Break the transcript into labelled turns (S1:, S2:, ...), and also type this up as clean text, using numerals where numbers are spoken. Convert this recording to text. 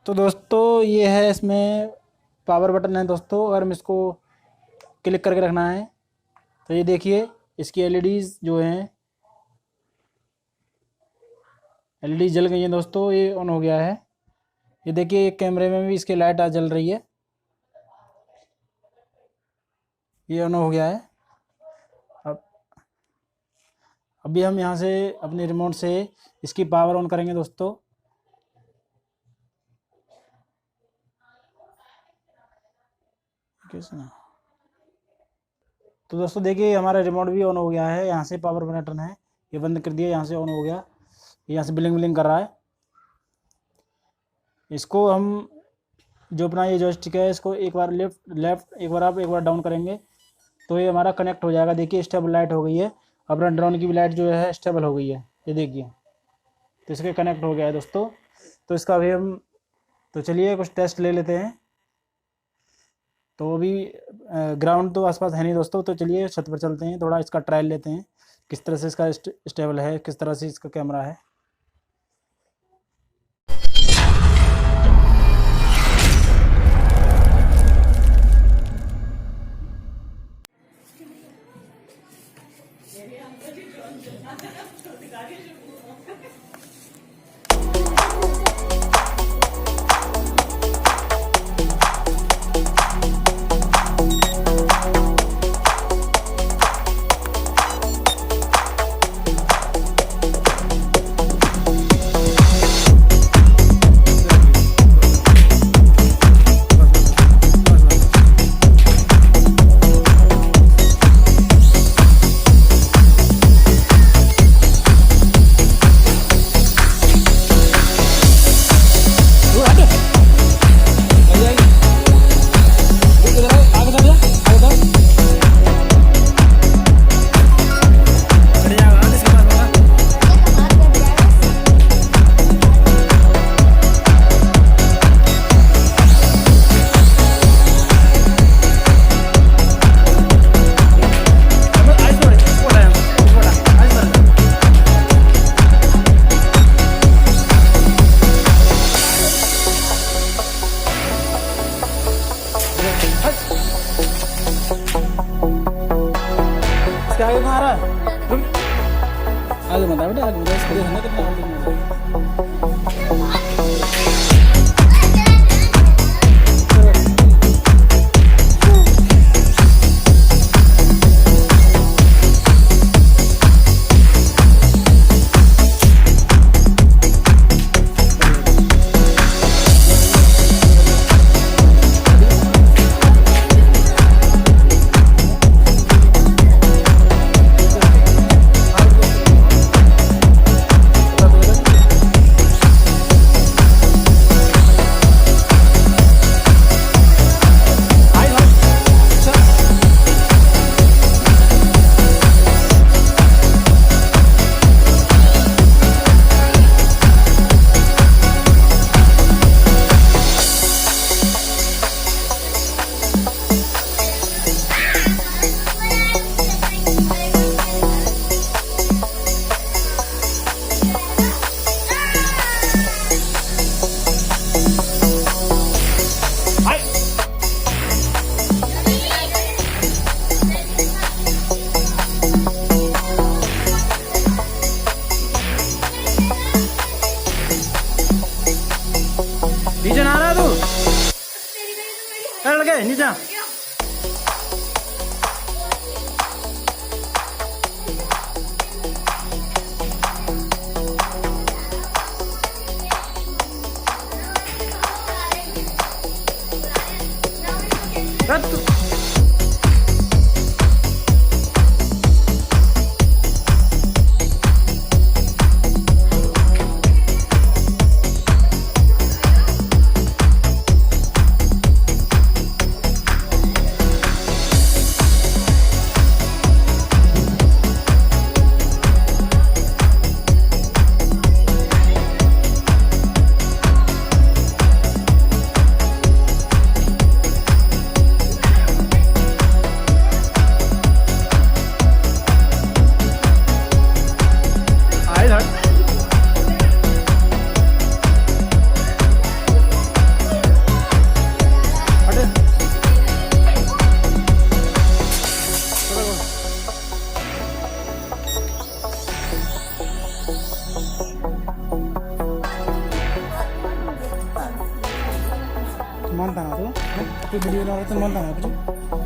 S1: तो दोस्तों ये है, इसमें पावर बटन है दोस्तों। अगर हम इसको क्लिक करके रखना है तो ये देखिए इसकी एलईडीज जो हैं, एलईडी जल गई हैं दोस्तों। ये ऑन हो गया है। ये देखिए कैमरे में भी इसकी लाइट आज जल रही है। ये ऑन हो गया है। अब अभी हम यहाँ से अपने रिमोट से इसकी पावर ऑन करेंगे दोस्तों। कैसे? तो दोस्तों देखिए हमारा रिमोट भी ऑन हो गया है। यहाँ से पावर बटन है, ये बंद कर दिया, यहाँ से ऑन हो गया। यहाँ से ब्लिंक ब्लिंक कर रहा है। इसको हम जो अपना ये जॉयस्टिक है, इसको एक बार लेफ्ट एक बार एक बार डाउन करेंगे तो ये हमारा कनेक्ट हो जाएगा। देखिए स्टेबल लाइट हो गई है। अपना ड्रोन की भी लाइट जो है स्टेबल हो गई है, ये देखिए। तो इसके कनेक्ट हो गया है दोस्तों। तो इसका भी हम तो चलिए कुछ टेस्ट ले लेते हैं। तो अभी ग्राउंड तो आसपास है नहीं दोस्तों, तो चलिए छत पर चलते हैं, थोड़ा इसका ट्रायल लेते हैं किस तरह से इसका स्टेबल है, किस तरह से इसका कैमरा है। आगे कहाँ आ रहा है? तुम आगे मत बेटा, आगे मत। इसको देखना कितना नीचे ना रहा तू? चल गए नीचे। कोई वीडियो बना रहा था मन लगा